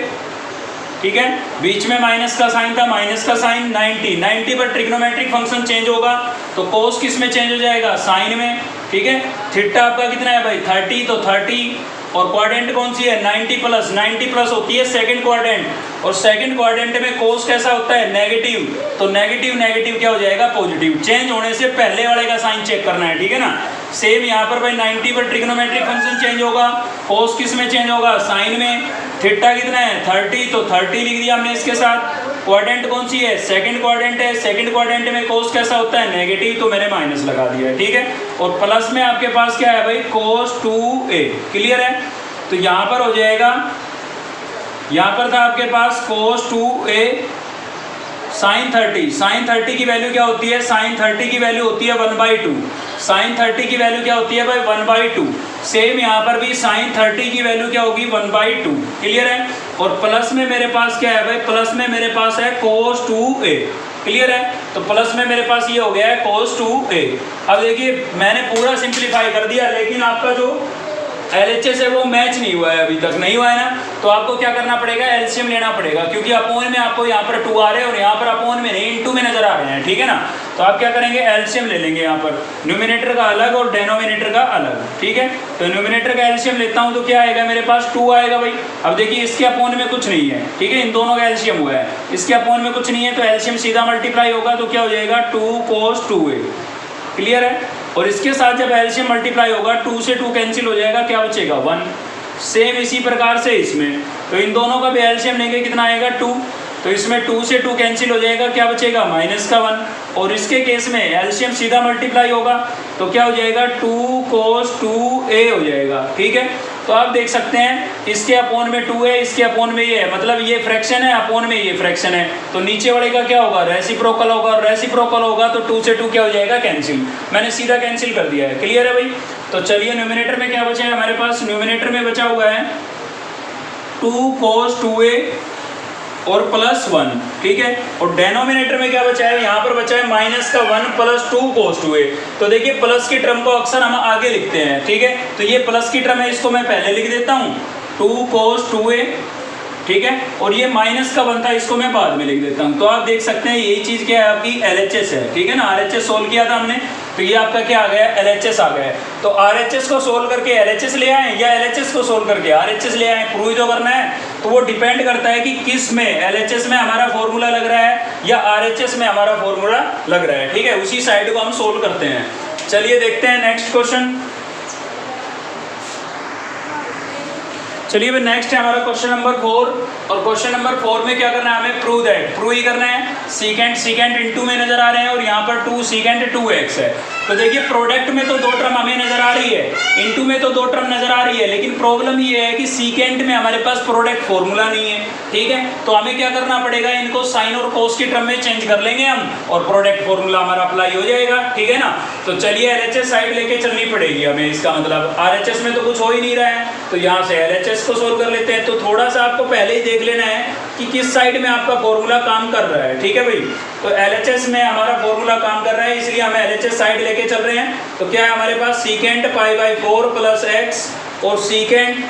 Speaker 1: ठीक है। बीच में माइनस का साइन था, माइनस का साइन 90 पर ट्रिग्नोमेट्रिक फंक्शन चेंज होगा, तो cos किस में चेंज हो जाएगा, साइन में, ठीक है। थीटा आपका कितना है भाई 30, तो 30, और क्वाड्रेंट कौन सी है 90 प्लस होती है सेकंड क्वाड्रेंट, और सेकंड क्वाड्रेंट में cos कैसा होता है नेगेटिव, तो नेगेटिव क्या हो जाएगा पॉजिटिव, चेंज होने से पहले वाले का साइन चेक करना है, ठीक है ना। सेम यहाँ पर भाई 90 पर ट्रिग्नोमेट्रिक फंक्शन चेंज होगा, cos किस में चेंज होगा, साइन में। थीटा कितना है 30, तो 30 लिख दिया हमने इसके साथ। क्वाड्रेंट कौन सी है, सेकंड क्वाड्रेंट है, सेकंड क्वाड्रेंट में cos कैसा होता है नेगेटिव, तो मैंने माइनस लगा दिया है, ठीक है। और प्लस में आपके पास क्या है भाई cos 2a, क्लियर है। तो यहाँ पर हो जाएगा, यहाँ पर था आपके पास cos 2a साइन 30 की वैल्यू क्या होती है, साइन 30 की वैल्यू होती है 1/2, साइन 30 की वैल्यू क्या होती है भाई 1/2। सेम यहाँ पर भी साइन 30 की वैल्यू क्या होगी 1/2, क्लियर है। और प्लस में मेरे पास क्या है भाई, प्लस में मेरे पास है cos 2a, क्लियर है। तो प्लस में मेरे पास ये हो गया है cos 2a। अब देखिए मैंने पूरा सिंप्लीफाई कर दिया, लेकिन आपका जो LHS है वो मैच नहीं हुआ है, अभी तक नहीं हुआ है ना, तो आपको क्या करना पड़ेगा, एलसीएम लेना पड़ेगा, क्योंकि अपोन में आपको यहाँ पर 2 आ रहे हैं और यहाँ पर अपोन में नहीं इनटू में नजर आ रहे हैं, ठीक है ना। तो आप क्या करेंगे, एलसीएम ले लेंगे, यहाँ पर न्यूमिनेटर का अलग और डेनोमिनेटर का अलग, ठीक है। तो न्यूमिनेटर का एलसीएम लेता हूँ तो क्या आएगा मेरे पास 2 आएगा भाई। अब देखिए इसके अपोन में कुछ नहीं है, ठीक है, इन दोनों का एलसीएम हुआ है, इसके अपोन में कुछ नहीं है, तो एलसीएम सीधा मल्टीप्लाई होगा, तो क्या हो जाएगा 2 cos 2a, क्लियर है। और इसके साथ जब एलसीएम मल्टीप्लाई होगा 2 से 2 कैंसिल हो जाएगा, क्या बचेगा 1। सेम इसी प्रकार से इसमें, तो इन दोनों का भी एलसीएम लेंगे, कितना आएगा 2, तो इसमें 2 से 2 कैंसिल हो जाएगा, क्या बचेगा माइनस का 1। और इसके केस में एलसीएम सीधा मल्टीप्लाई होगा, तो क्या हो जाएगा 2 cos 2a हो जाएगा, ठीक है। तो आप देख सकते हैं इसके अपोन में 2 है, इसके अपोन में ये है, मतलब ये फ्रैक्शन है, अपोन में ये फ्रैक्शन है, तो नीचे वाले का क्या होगा रेसिप्रोकल होगा, और रेसिप्रोकल होगा तो 2 से 2 क्या हो जाएगा कैंसिल, मैंने सीधा कैंसिल कर दिया है, क्लियर है भाई। तो चलिए न्यूमिनेटर में क्या बचा है हमारे पास, न्यूमिनेटर में बचा हुआ है 2 cos 2a और +1, ठीक है। और डेनोमिनेटर में क्या बचा है, यहाँ पर बचा है माइनस का 1 + 2 cos 2a। तो देखिए प्लस की टर्म को अक्सर हम आगे लिखते हैं, ठीक है, तो ये प्लस की टर्म है, इसको मैं पहले लिख देता हूँ 2 cos 2a, ठीक है। और ये माइनस का 1 था, इसको मैं बाद में लिख देता हूँ। तो आप देख सकते हैं यही चीज़ क्या है आपकी LHS है, ठीक है ना। RHS सोल्व किया था हमने, तो ये आपका क्या आ गया LHS आ गया। तो RHS को सोल्व करके LHS ले आए या LHS को सोल्व करके RHS ले आए, प्रूव जो करना है, तो वो डिपेंड करता है कि किस में, LHS में हमारा फॉर्मूला लग रहा है या RHS में हमारा फॉर्मूला लग रहा है, ठीक है। उसी साइड को हम सोल्व करते हैं। चलिए देखते हैं नेक्स्ट क्वेश्चन। चलिए भाई नेक्स्ट है हमारा क्वेश्चन नंबर 4, और क्वेश्चन नंबर 4 में क्या करना है हमें, प्रूव दैट, प्रूव ही करना है। सीकेंट इनटू में नजर आ रहे हैं और यहाँ पर 2 सीकेंट 2x है, तो देखिए प्रोडक्ट में तो दो टर्म हमें नजर आ रही है, इनटू में तो दो टर्म नजर आ रही है, लेकिन प्रॉब्लम ये है कि सीकेंट में हमारे पास प्रोडक्ट फॉर्मूला नहीं है। ठीक है, तो हमें क्या करना पड़ेगा, इनको साइन और कोस की टर्म में चेंज कर लेंगे हम और प्रोडक्ट फॉर्मूला हमारा अप्लाई हो जाएगा। ठीक है ना, तो चलिए एलएचएस साइड लेके चलनी पड़ेगी हमें, इसका मतलब आरएचएस में तो कुछ हो ही नहीं रहा है, तो यहाँ से एलएचएस को सोल्व कर लेते हैं। तो थोड़ा सा आपको पहले ही देख लेना है कि किस साइड में आपका फॉर्मूला काम कर रहा है। ठीक है भाई, तो एलएचएस में हमारा फॉर्मूला काम कर रहा है, इसलिए हम एलएचएस साइड लेके चल रहे हैं। तो क्या है हमारे पास, सीकेंट π/4 प्लस एक्स और सीकेंट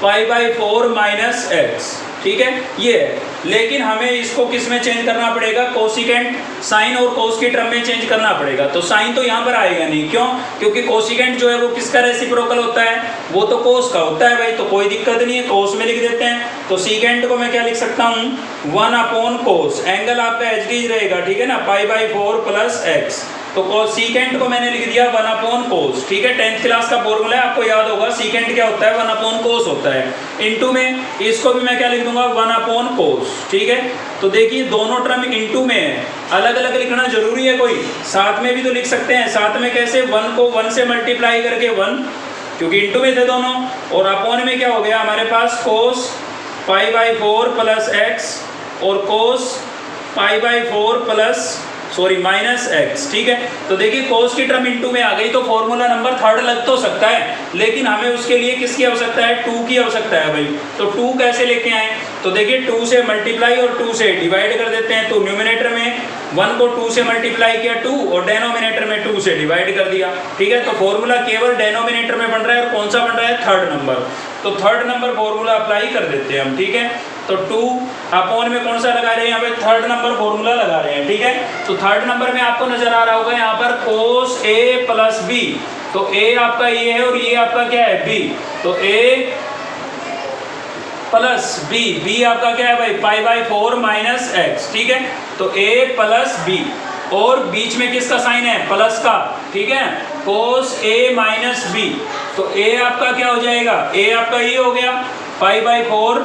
Speaker 1: π/4 माइनस एक्स। ठीक है, ये है, लेकिन हमें इसको किस में चेंज करना पड़ेगा, कोसिकेंट साइन और कोस की टर्म में चेंज करना पड़ेगा। तो साइन तो यहाँ पर आएगा नहीं, क्यों, क्योंकि कोसिकेंट जो है वो किसका रेसिप्रोकल होता है, वो तो कोस का होता है भाई, तो कोई दिक्कत नहीं है, कोस में लिख देते हैं। तो सीकेंट को मैं क्या लिख सकता हूँ, 1 कोस, एंगल आपका एचडी रहेगा। ठीक है ना, π/4 प्लस एक्स, तो सीकेंट को मैंने लिख दिया 1 कोस। ठीक है, 10th क्लास का फॉर्मूला है, आपको याद होगा, सीकेंट क्या होता है, 1 कोस होता है। इनटू में इसको भी मैं क्या लिख दूंगा, 1 कोस। ठीक है, तो देखिए दोनों टर्म इनटू में है, अलग अलग लिखना जरूरी है, कोई साथ में भी तो लिख सकते हैं। साथ में कैसे, 1 को 1 से मल्टीप्लाई करके 1, क्योंकि इनटू में थे दोनों, और अपॉन में क्या हो गया हमारे पास, कोस π/4 प्लस एक्स और कोस π/4 प्लस माइनस एक्स। ठीक है, तो देखिए कोस की टर्म इनटू में आ गई, तो फॉर्मूला नंबर 3 लग तो सकता है, लेकिन हमें उसके लिए किसकी आवश्यकता है, 2 की आवश्यकता है भाई। तो 2 कैसे लेके आए, तो देखिए 2 से मल्टीप्लाई और 2 से डिवाइड कर देते हैं। तो न्यूमिनेटर में 1 को 2 से मल्टीप्लाई किया 2, और डेनोमिनेटर में 2 से डिवाइड कर दिया। ठीक है, तो फॉर्मूला केवल डेनोमिनेटर में बन रहा है, और कौन सा बन रहा है, 3rd नंबर। तो 3rd नंबर फॉर्मूला अप्लाई कर देते हैं हम। ठीक है, तो 2 अपॉन में कौन सा लगा रहे हैं, यहाँ पे 3rd नंबर फॉर्मूला लगा रहे हैं। ठीक है, तो 3rd नंबर में आपको नजर आ रहा होगा यहाँ पर कोस ए प्लस बी, तो ए आपका ये है और ये आपका क्या है, बी, तो ए प्लस बी, बी आपका क्या है भाई, π/4 माइनस एक्स। ठीक है, तो ए प्लस बी, और बीच में किसका साइन है, प्लस का। ठीक है, कोस ए माइनस बी, तो ए आपका क्या हो जाएगा, ए आपका ये हो गया π/4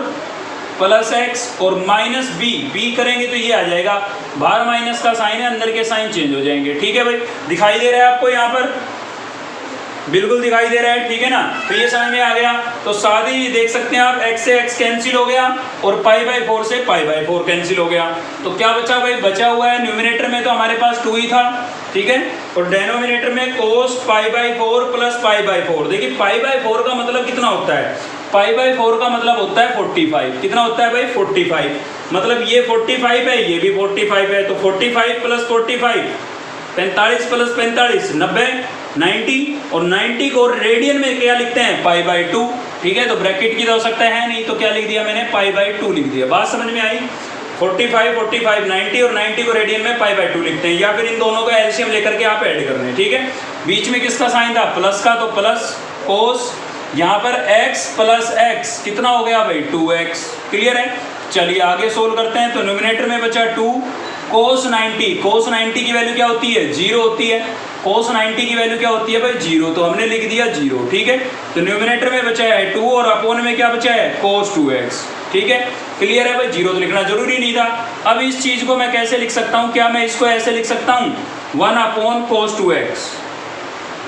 Speaker 1: प्लस एक्स और माइनस बी, बी करेंगे तो ये आ जाएगा, बाहर माइनस का साइन है, अंदर के साइन चेंज हो जाएंगे। ठीक है भाई, दिखाई दे रहा है आपको यहाँ पर, बिल्कुल दिखाई दे रहा है। ठीक है ना, तो ये समझ में आ गया। तो साथ ही देख सकते हैं आप, x से x कैंसिल हो गया और π/4 से π/4 कैंसिल हो गया। तो क्या बचा भाई, बचा हुआ है न्यूमिनेटर में तो हमारे पास 2 ही था। ठीक है, और डेनोमिनेटर में कोस π/4 प्लस π/4। देखिए π/4 का मतलब कितना होता है, π/4 का मतलब होता है 45। कितना होता है भाई, 45, मतलब ये 45 है, ये भी 45 है, तो 45 प्लस 45, 45 प्लस 45, 90, 90, और 90 को रेडियन में क्या लिखते हैं, π/2। ठीक है, तो ब्रैकेट की तो आवश्यकता है नहीं, तो क्या लिख दिया मैंने, π/2 लिख दिया। बात समझ में आई, 45, 45, 90 और 90 को रेडियन में π/2 लिखते हैं, या फिर इन दोनों का एलसीएम लेकर के आप ऐड कर रहे हैं। ठीक है, बीच में किसका साइन था, प्लस का, तो प्लस कोस, यहाँ पर x प्लस एक्स कितना हो गया भाई, 2x। क्लियर है, चलिए आगे सोल्व करते हैं। तो न्यूमिनेटर में बचा 2, कोस 90, कोस 90 की वैल्यू क्या होती है, 0 होती है। कोस 90 की वैल्यू क्या होती है भाई, 0, तो हमने लिख दिया 0। ठीक है, तो न्यूमिनेटर में बचा है 2 और अपोन में क्या बचा है, कोस 2x। ठीक है, क्लियर है भाई, 0 तो लिखना जरूरी नहीं था। अब इस चीज को मैं कैसे लिख सकता हूँ, क्या मैं इसको ऐसे लिख सकता हूँ, 1 cos 2x,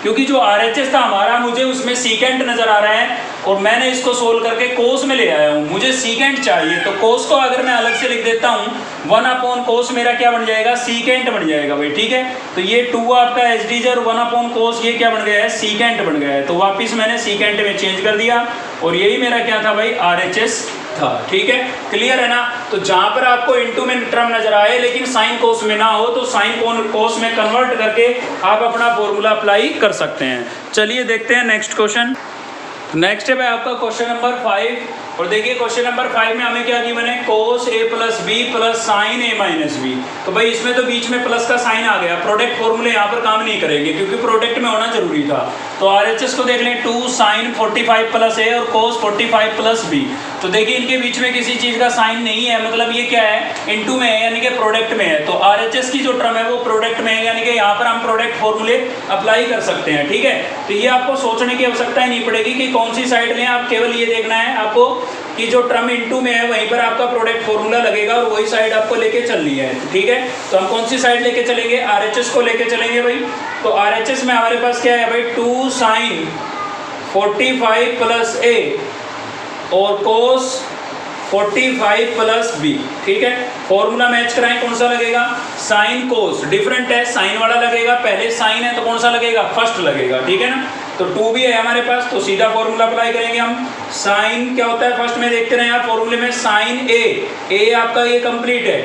Speaker 1: क्योंकि जो RHS था हमारा, मुझे उसमें सीकेंट नजर आ रहा है और मैंने इसको सोल्व करके कोस में ले आया हूँ, मुझे सीकेंट चाहिए। तो कोस को अगर मैं अलग से लिख देता हूँ, 1 कोस मेरा क्या बन जाएगा, सीकेंट बन जाएगा भाई। ठीक है, तो ये 2 आपका एचडीज और 1 कोस ये क्या बन गया है, सीकेंट बन गया है। तो वापिस मैंने सीकेंट में चेंज कर दिया और यही मेरा क्या था भाई, RHS था। ठीक है, क्लियर है ना। तो जहां पर आपको इनटू में टर्म नजर आए लेकिन साइन कोस में ना हो, तो साइन कोस में कन्वर्ट करके आप अपना फॉर्मूला अप्लाई कर सकते हैं। चलिए देखते हैं नेक्स्ट क्वेश्चन। नेक्स्ट है भाई आपका क्वेश्चन नंबर 5, और देखिए क्वेश्चन नंबर 5 में हमें क्या दी मैंने, कोस ए प्लस बी प्लस साइन ए माइनस बी। तो भाई इसमें तो बीच में प्लस का साइन आ गया, प्रोडक्ट फॉर्मूले यहाँ पर काम नहीं करेंगे क्योंकि प्रोडक्ट में होना जरूरी था। तो RHS को देख लें, 2 साइन 45 प्लस ए और कोस 45 प्लस बी। तो देखिए इनके बीच में किसी चीज़ का साइन नहीं है, मतलब ये क्या है, इनटू में है, यानी कि प्रोडक्ट में है। तो RHS की जो टर्म है वो प्रोडक्ट में है, यानी कि यहाँ पर हम प्रोडक्ट फॉर्मूले अप्लाई कर सकते हैं। ठीक है, तो ये आपको सोचने की आवश्यकता ही नहीं पड़ेगी कि कौन सी साइड लें, आप केवल ये देखना है आपको कि जो टर्म इनटू में है वहीं पर आपका प्रोडक्ट फॉर्मूला लगेगा और वही साइड आपको लेके चलनी है, ठीक है। तो हम कौन सी साइड लेके चलेंगे, आरएचएस को लेके चलेंगे भाई। तो आरएचएस में हमारे पास क्या है भाई, 2 sin 45 प्लस ए और कोस 45 प्लस बी, ठीक है। फॉर्मूला मैच कराएं, कौन सा लगेगा, साइन कोस, डिफरेंट है, साइन वाला लगेगा, पहले साइन है तो कौन सा लगेगा, फर्स्ट लगेगा, ठीक है ना। तो 2 भी है हमारे पास, तो सीधा फॉर्मूला अप्लाई करेंगे हम। साइन क्या होता है फर्स्ट में देखते रहे आप फॉर्मूले में, साइन ए आपका ये कंप्लीट है,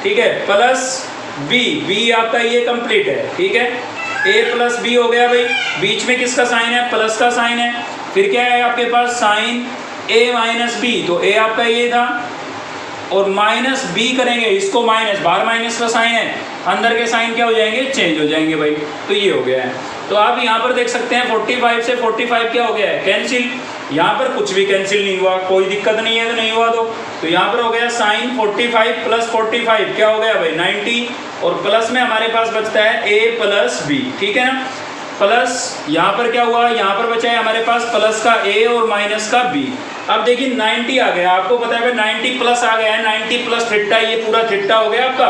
Speaker 1: ठीक है, प्लस बी आपका ये कंप्लीट है, ठीक है। ए प्लस बी हो गया भाई, बीच में किसका साइन है, प्लस का साइन है। फिर क्या है आपके पास, साइन ए माइनस बी, तो ए आपका ये था और माइनस बी करेंगे, इसको माइनस, बाहर माइनस का साइन है, अंदर के साइन क्या हो जाएंगे, चेंज हो जाएंगे भाई। तो ये हो गया है। तो आप यहाँ पर देख सकते हैं 45 से 45 क्या हो गया है, कैंसिल। यहाँ पर कुछ भी कैंसिल नहीं हुआ, कोई दिक्कत नहीं है, तो नहीं हुआ तो यहाँ पर हो गया साइन 45 प्लस 45 क्या हो गया भाई, 90, और प्लस में हमारे पास बचता है ए प्लस बी, ठीक है ना। प्लस यहाँ पर क्या हुआ, यहाँ पर बचा है हमारे पास प्लस का ए और माइनस का बी। अब देखिए 90 आ गया, आपको पता है 90 प्लस आ गया है, 90 प्लस थीटा, ये पूरा थीटा हो गया आपका,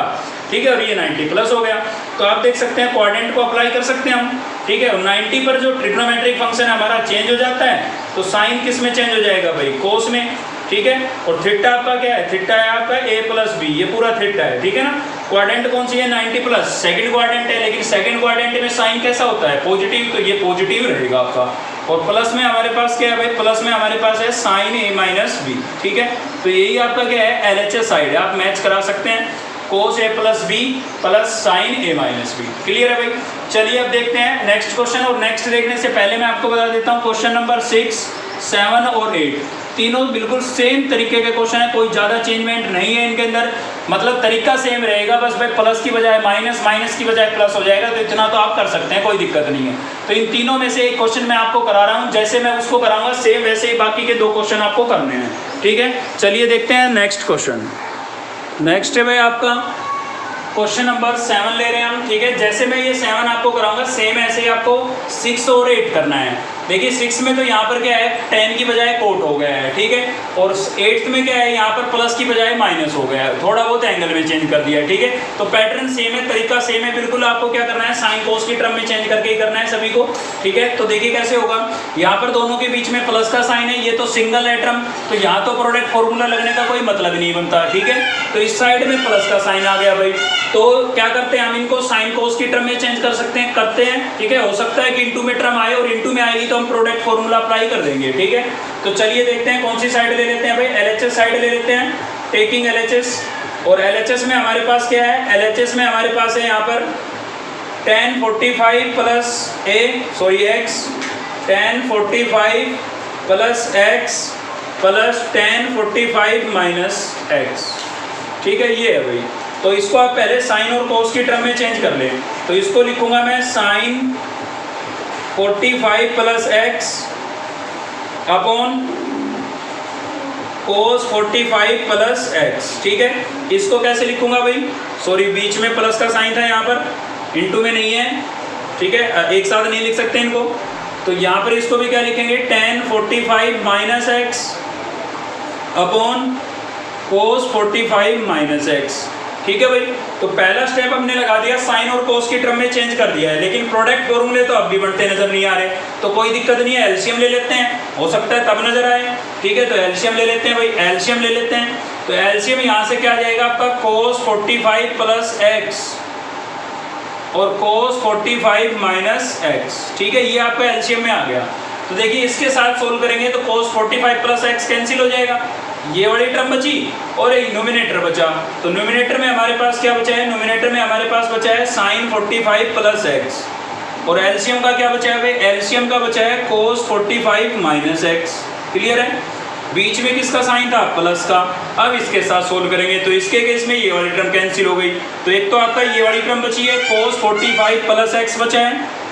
Speaker 1: ठीक है, और ये 90 प्लस हो गया। तो आप देख सकते हैं क्वाड्रेंट को अप्लाई कर सकते हैं हम, ठीक है। 90 पर जो ट्रिग्नोमेट्रिक फंक्शन है हमारा चेंज हो जाता है, तो साइन किस में चेंज हो जाएगा भाई, कोस में, ठीक है। और थीटा आपका क्या है, थीटा है आपका ए प्लस बी, ये पूरा थीटा है, ठीक है ना। क्वाड्रेंट कौन सी है, 90 प्लस, सेकंड क्वाड्रेंट है, लेकिन सेकंड क्वाड्रेंट में साइन कैसा होता है, पॉजिटिव, तो ये पॉजिटिव रहेगा आपका। और प्लस में हमारे पास क्या है भाई, प्लस में हमारे पास है साइन ए माइनस बी, ठीक है। तो यही आपका क्या है, एलएचएस साइड है, आप मैच करा सकते हैं, कोस ए प्लस बी प्लस साइन ए माइनस बी, क्लियर है भाई। चलिए अब देखते हैं नेक्स्ट क्वेश्चन, और नेक्स्ट देखने से पहले मैं आपको बता देता हूँ क्वेश्चन नंबर 6, 7 और 8 तीनों बिल्कुल सेम तरीके के क्वेश्चन है, कोई ज़्यादा चेंजमेंट नहीं है इनके अंदर, मतलब तरीका सेम रहेगा, बस भाई प्लस की बजाय माइनस, माइनस की बजाय प्लस हो जाएगा, तो इतना तो आप कर सकते हैं, कोई दिक्कत नहीं है। तो इन तीनों में से एक क्वेश्चन मैं आपको करा रहा हूँ, जैसे मैं उसको कराऊंगा सेम वैसे ही बाकी के 2 क्वेश्चन आपको करने हैं, ठीक है। चलिए देखते हैं नेक्स्ट क्वेश्चन। नेक्स्ट है भाई आपका क्वेश्चन नंबर 7 ले रहे हैं हम, ठीक है। जैसे मैं ये 7 आपको कराऊंगा सेम ऐसे ही आपको 6 और 8 करना है। देखिए 6 में तो यहाँ पर क्या है, 10 की बजाय कोट हो गया है, ठीक है। और 8th में क्या है, यहाँ पर प्लस की बजाय माइनस हो गया है, थोड़ा बहुत एंगल में चेंज कर दिया है, ठीक है। तो पैटर्न सेम है, तरीका सेम है बिल्कुल, आपको क्या करना है, साइन कोस की टर्म में चेंज करके ही करना है सभी को, ठीक है। तो देखिए कैसे होगा, यहाँ पर दोनों के बीच में प्लस का साइन है, ये तो सिंगल है टर्म, तो यहाँ तो प्रोडक्ट फॉर्मूला लगने का कोई मतलब नहीं बनता, ठीक है। तो इस साइड में प्लस का साइन आ गया भाई, तो क्या करते हैं हम इनको साइन कोस की टर्म में चेंज कर सकते हैं, करते हैं, ठीक है। हो सकता है कि इंटू में टर्म आए और इंटू में आएगी तो हम प्रोडक्ट फॉर्मूला अप्लाई कर देंगे, ठीक है। तो चलिए देखते हैं कौन सी साइड ले लेते हैं भाई, एलएचएस साइड ले लेते हैं, टेकिंग एलएचएस। और एलएचएस में हमारे पास क्या है, एलएचएस में हमारे पास है यहाँ पर tan 45 plus x, tan 45 plus x plus tan 45 minus x, ठीक है, ये है भाई। तो इसको आप पहले साइन और कोस की टर्म में चेंज कर लें, तो इसको लिखूंगा मैं sine 45 plus x upon cos 45 plus x, ठीक है। इसको कैसे लिखूंगा भाई, सॉरी बीच में प्लस का साइन था, यहाँ पर इंटू में नहीं है, ठीक है, एक साथ नहीं लिख सकते इनको। तो यहाँ पर इसको भी क्या लिखेंगे, tan 45 minus x upon cos 45 minus x, ठीक है भाई। तो पहला स्टेप हमने लगा दिया, साइन और कोस की टर्म में चेंज कर दिया है, लेकिन प्रोडक्ट फॉर्मूले तो अब भी बनते नजर नहीं आ रहे, तो कोई दिक्कत नहीं है, एलसीएम ले लेते हैं, हो सकता है तब नजर आए, ठीक है। तो एलसीएम ले लेते हैं भाई, एलसीएम ले लेते हैं। तो एलसीएम यहाँ से क्या आ जाएगा आपका, कोस 45 प्लस x और कोस 45 माइनस x, ठीक है, ये आपका एलसीएम में आ गया। तो देखिए इसके साथ सोल्व करेंगे तो कोस 45 प्लस x कैंसिल हो जाएगा, ये वाली टर्म बची और एक नोमिनेटर बचा। तो नोमिनेटर में हमारे पास क्या बचा है, नोमिनेटर में हमारे पास बचा है साइन 45 प्लस x, और एलसीएम का क्या बचा है भाई, एलसीएम का बचा है कोस 45 माइनस x, क्लियर है। बीच में किसका साइन था, प्लस का। अब इसके साथ सोल्व करेंगे तो इसके केस में ये वाली टर्म कैंसिल हो गई, तो एक तो आपका ये वाली टर्म बची है, कोस 45 प्लस x बचा है,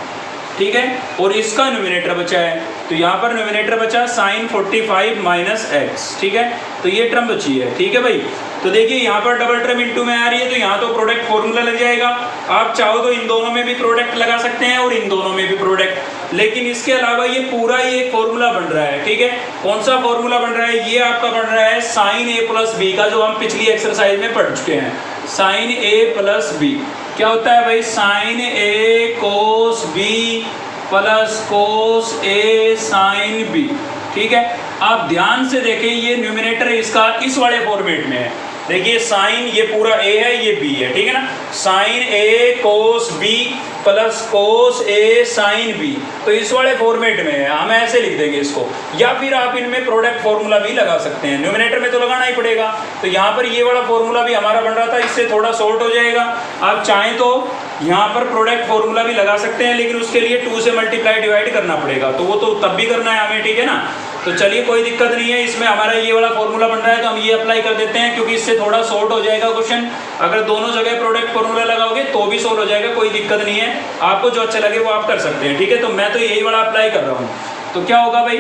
Speaker 1: ठीक है, और इसका न्यूमिनेटर बचा है, तो यहाँ पर न्यूमिनेटर बचा साइन 45 माइनस x, ठीक है। तो ये टर्म बची है, ठीक है भाई। तो देखिए यहाँ पर डबल टर्म इनटू में आ रही है, तो यहाँ तो प्रोडक्ट फॉर्मूला लग जाएगा। आप चाहो तो इन दोनों में भी प्रोडक्ट लगा सकते हैं और इन दोनों में भी प्रोडक्ट, लेकिन इसके अलावा ये पूरा ही एक फॉर्मूला बन रहा है, ठीक है। कौन सा फॉर्मूला बन रहा है? ये आपका बन रहा है साइन ए प्लस बी का, जो हम पिछली एक्सरसाइज में पढ़ चुके हैं। साइन ए प्लस बी क्या होता है भाई? साइन ए कोस बी प्लस कोस ए साइन बी, ठीक है। आप ध्यान से देखें, ये न्यूमिनेटर इसका इस वाले फॉर्मेट में है। देखिए साइन ये पूरा ए है, ये बी है, ठीक है ना। साइन ए कोस बी प्लस कोस ए साइन बी, तो इस वाले फॉर्मेट में है, हम ऐसे लिख देंगे इसको। या फिर आप इनमें प्रोडक्ट फॉर्मूला भी लगा सकते हैं, न्यूमिनेटर में तो लगाना ही पड़ेगा। तो यहाँ पर ये वाला फॉर्मूला भी हमारा बन रहा था, इससे थोड़ा शॉर्ट हो जाएगा। आप चाहें तो यहाँ पर प्रोडक्ट फॉर्मूला भी लगा सकते हैं, लेकिन उसके लिए 2 से मल्टीप्लाई डिवाइड करना पड़ेगा, तो वो तो तब भी करना है हमें, ठीक है ना। तो चलिए कोई दिक्कत नहीं है, इसमें हमारा ये वाला फॉर्मूला बन रहा है तो हम ये अप्लाई कर देते हैं, क्योंकि इससे थोड़ा शॉर्ट हो जाएगा क्वेश्चन। अगर दोनों जगह प्रोडक्ट फॉर्मूला लगाओगे तो भी शॉर्ट हो जाएगा, कोई दिक्कत नहीं है। आपको जो अच्छा लगे वो आप कर सकते हैं, ठीक है। तो मैं तो यही वाला अप्लाई कर रहा हूँ। तो क्या होगा भाई?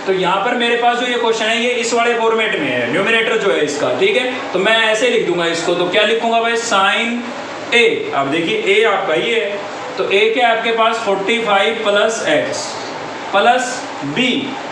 Speaker 1: तो यहाँ पर मेरे पास जो ये क्वेश्चन है ये इस वाले फॉर्मेट में है, न्यूमिनेटर जो है इसका, ठीक है। तो मैं ऐसे लिख दूंगा इसको। तो क्या लिखूंगा भाई? साइन ए, अब देखिए ए आपका ये है, तो ए क्या आपके पास 45 प्लस एक्स प्लस बी,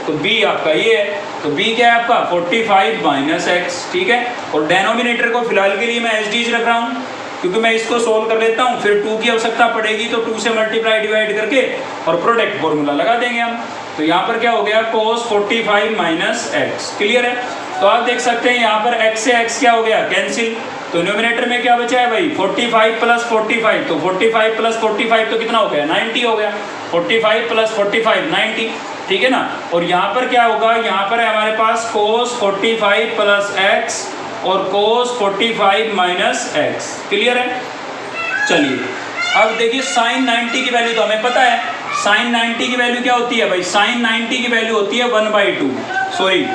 Speaker 1: तो बी आपका ये है, तो बी क्या है आपका 45 माइनस एक्स, ठीक है। और डेनोमिनेटर को फिलहाल के लिए मैं एच डी रख रहा हूँ, क्योंकि मैं इसको सोल्व कर लेता हूँ, फिर 2 की आवश्यकता पड़ेगी तो 2 से मल्टीप्लाई डिवाइड करके और प्रोडक्ट फॉर्मूला लगा देंगे हम। तो यहाँ पर क्या हो गया? cos 45 माइनस एक्स, क्लियर है। तो आप देख सकते हैं यहाँ पर x से x क्या हो गया? कैंसिल। तो न्यूमिनेटर में क्या बचा है भाई? 45 प्लस 45, तो 45 प्लस 45 तो कितना हो गया? 90 हो गया। 45 प्लस 45 90, ठीक है ना। और यहाँ पर क्या होगा? यहाँ पर है हमारे पास cos 45 प्लस एक्स और cos 45 माइनस एक्स, क्लियर है। चलिए अब देखिए साइन 90 की वैल्यू तो हमें पता है, साइन 90 की वैल्यू क्या होती है भाई? साइन 90 की वैल्यू होती है 1/2, सॉरी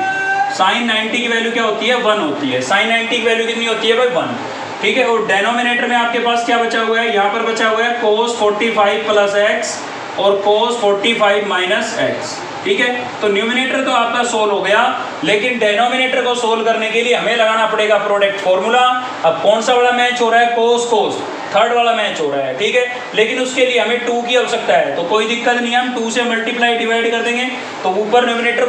Speaker 1: साइन 90 की वैल्यू क्या होती है? 1 होती है। साइन 90 की वैल्यू कितनी होती है भाई? 1, ठीक है। और डेनोमिनेटर में आपके पास क्या बचा हुआ है? यहाँ पर बचा हुआ है cos 45 प्लस एक्स और cos 45 माइनस एक्स, ठीक है। तो न्यूमिनेटर तो आपका सोल्व हो गया, लेकिन डेनोमिनेटर को सोल्व करने के लिए हमें लगाना पड़ेगा प्रोडक्ट फॉर्मूला। अब कौन सा वाला मैच हो रहा है? cos थर्ड वाला मैच हो रहा है, ठीक है। लेकिन उसके लिए हमें 2 की आवश्यकता है, तो कोई दिक्कत नहीं है, हम 2 से मल्टीप्लाई डिवाइड कर देंगे। तो ऊपर न्यूमिनेटर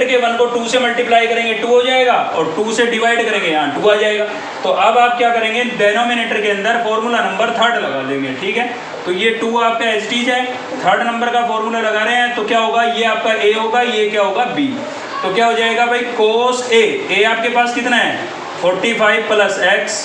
Speaker 1: के 1 को 2 से मल्टीप्लाई करेंगे 2 हो जाएगा, और 2 से डिवाइड करेंगे यहाँ 2 आ जाएगा। तो अब आप क्या करेंगे? डेनोमिनेटर के अंदर फॉर्मूला नंबर 3 लगा देंगे, ठीक है। तो ये 2 आपका एच डी है, 3rd नंबर का फॉर्मूला लगा रहे हैं, तो क्या होगा? ये आपका ए होगा, ये क्या होगा? बी। तो क्या हो जाएगा भाई? कोस ए आपके पास कितना है? 45 plus x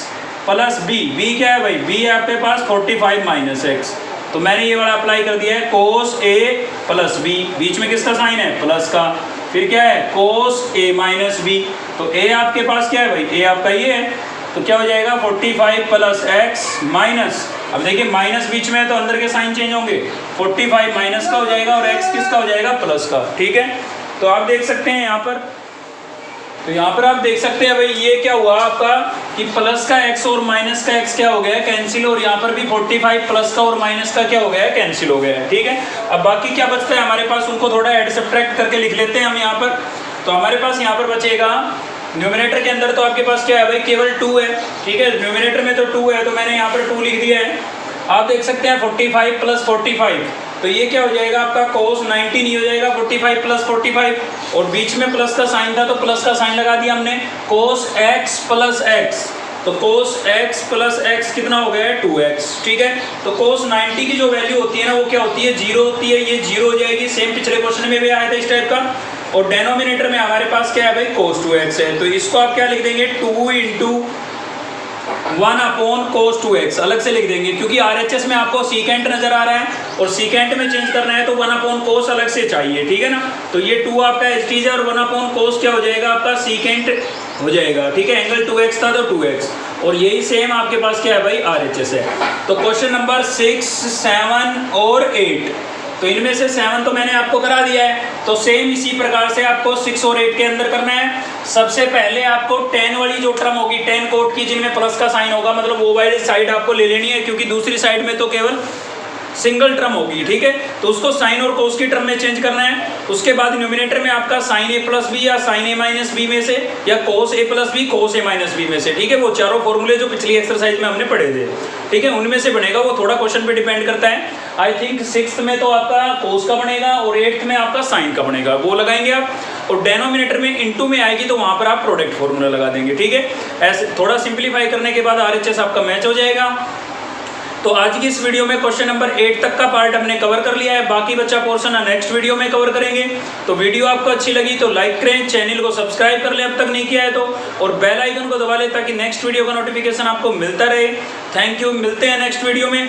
Speaker 1: plus b, b क्या है भाई? बी है आपके पास 45 माइनस एक्स। तो मैंने ये वाला अप्लाई कर दिया है, कोस ए प्लस बी, बीच में किसका साइन है? प्लस का। फिर क्या है? कोस ए माइनस बी, तो ए आपके पास क्या है भाई? ए आपका ये है, तो क्या हो जाएगा? 45 प्लस एक्स माइनस, अब देखिए माइनस बीच में है तो अंदर के साइन चेंज होंगे, 45 माइनस का हो जाएगा और एक्स किसका हो जाएगा? प्लस का, ठीक है। तो आप देख सकते हैं यहाँ पर, तो यहाँ पर आप देख सकते हैं भाई ये क्या हुआ आपका कि प्लस का x और माइनस का x क्या हो गया? कैंसिल। और यहाँ पर भी 45 प्लस का और माइनस का क्या हो गया? कैंसिल हो गया है, ठीक है। अब बाकी क्या बचता है हमारे पास? उनको थोड़ा ऐड सब्ट्रैक्ट करके लिख लेते हैं हम यहाँ पर। तो हमारे पास यहाँ पर बचेगा, न्यूमिनेटर के अंदर तो आपके पास क्या है भाई? केवल 2 है, ठीक है। न्यूमिनेटर में तो 2 है, तो मैंने यहाँ पर 2 लिख दिया है। आप देख सकते हैं 45 प्लस 45, तो ये क्या हो जाएगा आपका? cos 90 नहीं हो जाएगा 45 प्लस 45, और बीच में प्लस का साइन था तो प्लस का साइन लगा दिया हमने, cos x प्लस x, तो cos x प्लस x कितना हो गया है? 2x, ठीक है। तो cos 90 की जो वैल्यू होती है ना वो क्या होती है? 0 होती है, ये 0 हो जाएगी। सेम पिछले क्वेश्चन में भी आया था इस टाइप का। और डेनोमिनेटर में हमारे पास क्या है भाई? cos 2x है, तो इसको आप क्या लिख देंगे? 2 इंटू 1 अपॉन cos 2x अलग से लिख देंगे, क्योंकि RHS में आपको सीकेंट नजर आ रहा है और सीकेंट में चेंज करना है तो 1 अपॉन cos अलग से चाहिए, ठीक है ना। तो ये 2 आपका एच टी है और 1 अपॉन cos क्या हो जाएगा? आपका सीकेंट हो जाएगा, ठीक है। एंगल 2x था तो 2x, और यही सेम आपके पास क्या है भाई? RHS है। तो क्वेश्चन नंबर 6, 7 और 8, तो इनमें से 7 तो मैंने आपको करा दिया है, तो सेम इसी प्रकार से आपको 6 और 8 के अंदर करना है। सबसे पहले आपको 10 वाली जो टर्म होगी, 10 कोट की, जिनमें प्लस का साइन होगा, मतलब वो वाली साइड आपको ले लेनी है, क्योंकि दूसरी साइड में तो केवल सिंगल टर्म होगी, ठीक है। तो उसको साइन और कोस की टर्म में चेंज करना है। उसके बाद न्यूमिनेटर में आपका साइन ए प्लस बी या साइन ए माइनस बी में से, या कोस ए प्लस बी कोस ए माइनस बी में से, ठीक है। वो चारों फॉर्मूले जो पिछली एक्सरसाइज में हमने पढ़े थे, ठीक है, उनमें से बनेगा। वो थोड़ा क्वेश्चन पे डिपेंड करता है। आई थिंक 6th में तो आपका कोस का बनेगा और 8th में आपका साइन का बनेगा, वो लगाएंगे आप। और डेनोमिनेटर में इनटू में आएगी तो वहां पर आप प्रोडक्ट फॉर्मूला लगा देंगे, ठीक है। ऐसे थोड़ा सिंप्लीफाई करने के बाद RHS आपका मैच हो जाएगा। तो आज की इस वीडियो में क्वेश्चन नंबर 8 तक का पार्ट हमने कवर कर लिया है। बाकी बच्चा पोर्शन नेक्स्ट वीडियो में कवर करेंगे। तो वीडियो आपको अच्छी लगी तो लाइक करें, चैनल को सब्सक्राइब कर लें अब तक नहीं किया है तो, और बेल आइकन को दबा लें ताकि नेक्स्ट वीडियो का नोटिफिकेशन आपको मिलता रहे। थैंक यू, मिलते हैं नेक्स्ट वीडियो में।